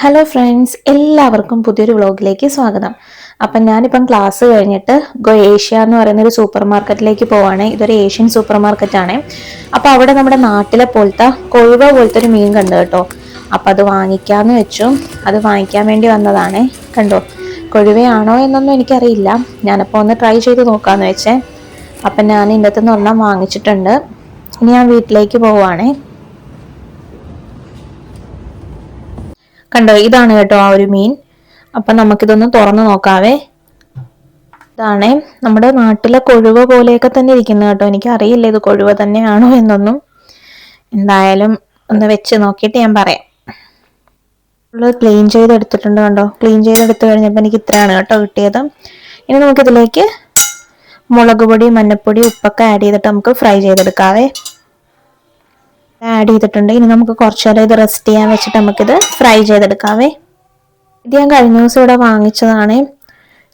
Hello friends, എല്ലാവർക്കും പുതിയൊരു വ്ളോഗിലേക്ക് സ്വാഗതം. അപ്പം ഞാനിപ്പം ക്ലാസ് കഴിഞ്ഞിട്ട് ഏഷ്യ എന്ന് പറയുന്ന ഒരു സൂപ്പർ മാർക്കറ്റിലേക്ക് പോവാണ്. ഇതൊരു ഏഷ്യൻ സൂപ്പർ മാർക്കറ്റ് ആണ്. അപ്പം അവിടെ നമ്മുടെ നാട്ടിലെ പോലത്തെ കൊഴുവ പോലത്തെ ഒരു മീൻ കണ്ടു കേട്ടോ. അപ്പം അത് വാങ്ങിക്കാന്ന് വെച്ചു. അത് വാങ്ങിക്കാൻ വേണ്ടി വന്നതാണ്. കണ്ടോ, കൊഴുവയാണോ എന്നൊന്നും എനിക്കറിയില്ല. ഞാനപ്പോൾ ഒന്ന് ട്രൈ ചെയ്ത് നോക്കാന്ന് വെച്ചേ. അപ്പം ഞാൻ ഇതിൻ്റെ അകത്ത് നിന്ന് ഒരെണ്ണം വാങ്ങിച്ചിട്ടുണ്ട്. ഇനി ഞാൻ വീട്ടിലേക്ക് പോവാണേ. കണ്ടോ, ഇതാണ് കേട്ടോ ആ ഒരു മീൻ. അപ്പൊ നമുക്കിതൊന്ന് തുറന്നു നോക്കാവേ. ഇതാണേ നമ്മുടെ നാട്ടിലെ കൊഴുവ പോലെയൊക്കെ തന്നെ ഇരിക്കുന്നത് കേട്ടോ. എനിക്ക് അറിയില്ല ഇത് കൊഴുവ തന്നെയാണോ എന്നൊന്നും. എന്തായാലും ഒന്ന് വെച്ച് നോക്കിയിട്ട് ഞാൻ പറയാം. ക്ലീൻ ചെയ്തെടുത്തിട്ടുണ്ട്. കണ്ടോ, ക്ലീൻ ചെയ്തെടുത്ത് കഴിഞ്ഞപ്പോൾ എനിക്ക് ഇത്രയാണ് കേട്ടോ കിട്ടിയത്. ഇനി നമുക്കിതിലേക്ക് മുളക് പൊടി, മഞ്ഞപ്പൊടി, ഉപ്പൊക്കെ ആഡ് ചെയ്തിട്ട് നമുക്ക് ഫ്രൈ ചെയ്തെടുക്കാവേ. ആഡ് ചെയ്തിട്ടുണ്ട്. ഇനി നമുക്ക് കുറച്ചു നേരം ഇത് റെസ്റ്റ് ചെയ്യാൻ വെച്ചിട്ട് നമുക്കിത് ഫ്രൈ ചെയ്തെടുക്കാവേ. ഇത് ഞാൻ കഴിഞ്ഞ ദിവസം ഇവിടെ വാങ്ങിച്ചതാണ്.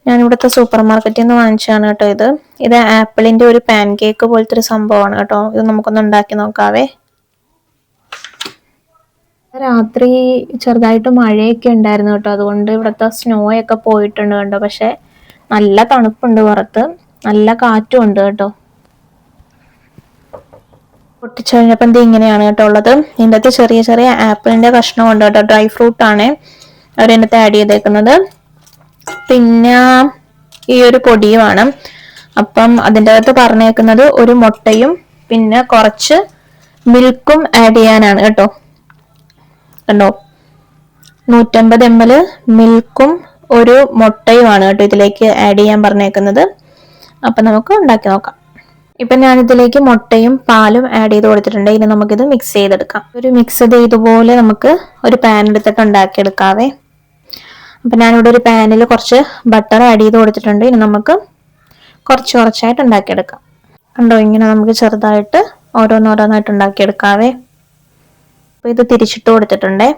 ഞാൻ ഇവിടുത്തെ സൂപ്പർ മാർക്കറ്റിൽ നിന്ന് വാങ്ങിച്ചതാണ് കേട്ടോ ഇത് ആപ്പിളിന്റെ ഒരു പാൻ കേക്ക് പോലത്തെ ഒരു സംഭവമാണ് കേട്ടോ. ഇത് നമുക്കൊന്ന് ഉണ്ടാക്കി നോക്കാവേ. രാത്രി ചെറുതായിട്ട് മഴയൊക്കെ ഉണ്ടായിരുന്നു കേട്ടോ. അതുകൊണ്ട് ഇവിടുത്തെ സ്നോ ഒക്കെ പോയിട്ടുണ്ട് കണ്ടോ. പക്ഷെ നല്ല തണുപ്പുണ്ട് പുറത്ത്, നല്ല കാറ്റും ഉണ്ട് കേട്ടോ. പൊട്ടിച്ചു കഴിഞ്ഞപ്പോൾ ഇത് ഇങ്ങനെയാണ് കേട്ടോ ഉള്ളത്. ഇതിൻ്റെ അകത്ത് ചെറിയ ചെറിയ ആപ്പിളിന്റെ കഷ്ണം ഉണ്ട് കേട്ടോ. ഡ്രൈ ഫ്രൂട്ട് ആണ് അവരതിൻ്റെ അകത്ത് ആഡ് ചെയ്തേക്കുന്നത്. പിന്നെ ഈ ഒരു പൊടിയുമാണ്. അപ്പം അതിൻ്റെ അകത്ത് പറഞ്ഞേക്കുന്നത് ഒരു മുട്ടയും പിന്നെ കുറച്ച് മിൽക്കും ആഡ് ചെയ്യാനാണ് കേട്ടോ. കണ്ടോ, 150 ml മിൽക്കും ഒരു മുട്ടയുമാണ് കേട്ടോ ഇതിലേക്ക് ആഡ് ചെയ്യാൻ പറഞ്ഞേക്കുന്നത്. അപ്പൊ നമുക്ക് ഉണ്ടാക്കി നോക്കാം. ഇപ്പൊ ഞാൻ ഇതിലേക്ക് മുട്ടയും പാലും ആഡ് ചെയ്ത് കൊടുത്തിട്ടുണ്ട്. ഇനി നമുക്കിത് മിക്സ് ചെയ്തെടുക്കാം. ഒരു മിക്സ് ഇതുപോലെ നമുക്ക് ഒരു പാൻ എടുത്തിട്ട് ഉണ്ടാക്കിയെടുക്കാവേ. അപ്പൊ ഞാനിവിടെ ഒരു പാനിൽ കുറച്ച് ബട്ടർ ആഡ് ചെയ്ത് കൊടുത്തിട്ടുണ്ട്. ഇനി നമുക്ക് കുറച്ച് കുറച്ചായിട്ട് ഉണ്ടാക്കിയെടുക്കാം. കണ്ടോ, ഇങ്ങനെ നമുക്ക് ചെറുതായിട്ട് ഓരോന്നോരോന്നായിട്ട് ഉണ്ടാക്കിയെടുക്കാവേ. അപ്പൊ ഇത് തിരിച്ചിട്ട് കൊടുത്തിട്ടുണ്ടേ.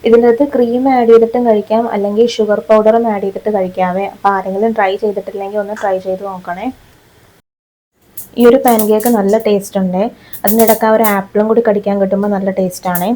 ഇതിനകത്ത് ക്രീം ആഡ് ചെയ്തിട്ടും കഴിക്കാം, അല്ലെങ്കിൽ ഷുഗർ പൗഡറും ആഡ് ചെയ്തിട്ട് കഴിക്കാവേ. അപ്പൊ ആരെങ്കിലും ട്രൈ ചെയ്തിട്ടില്ലെങ്കിൽ ഒന്ന് ട്രൈ ചെയ്ത് നോക്കണേ. ഈ ഒരു പാൻ കേക്ക് നല്ല ടേസ്റ്റ് ഉണ്ട്. അതിനിടയ്ക്ക് ഒരു ആപ്പിളും കൂടി കടിക്കാൻ കിട്ടുമ്പോൾ നല്ല ടേസ്റ്റ് ആണ്.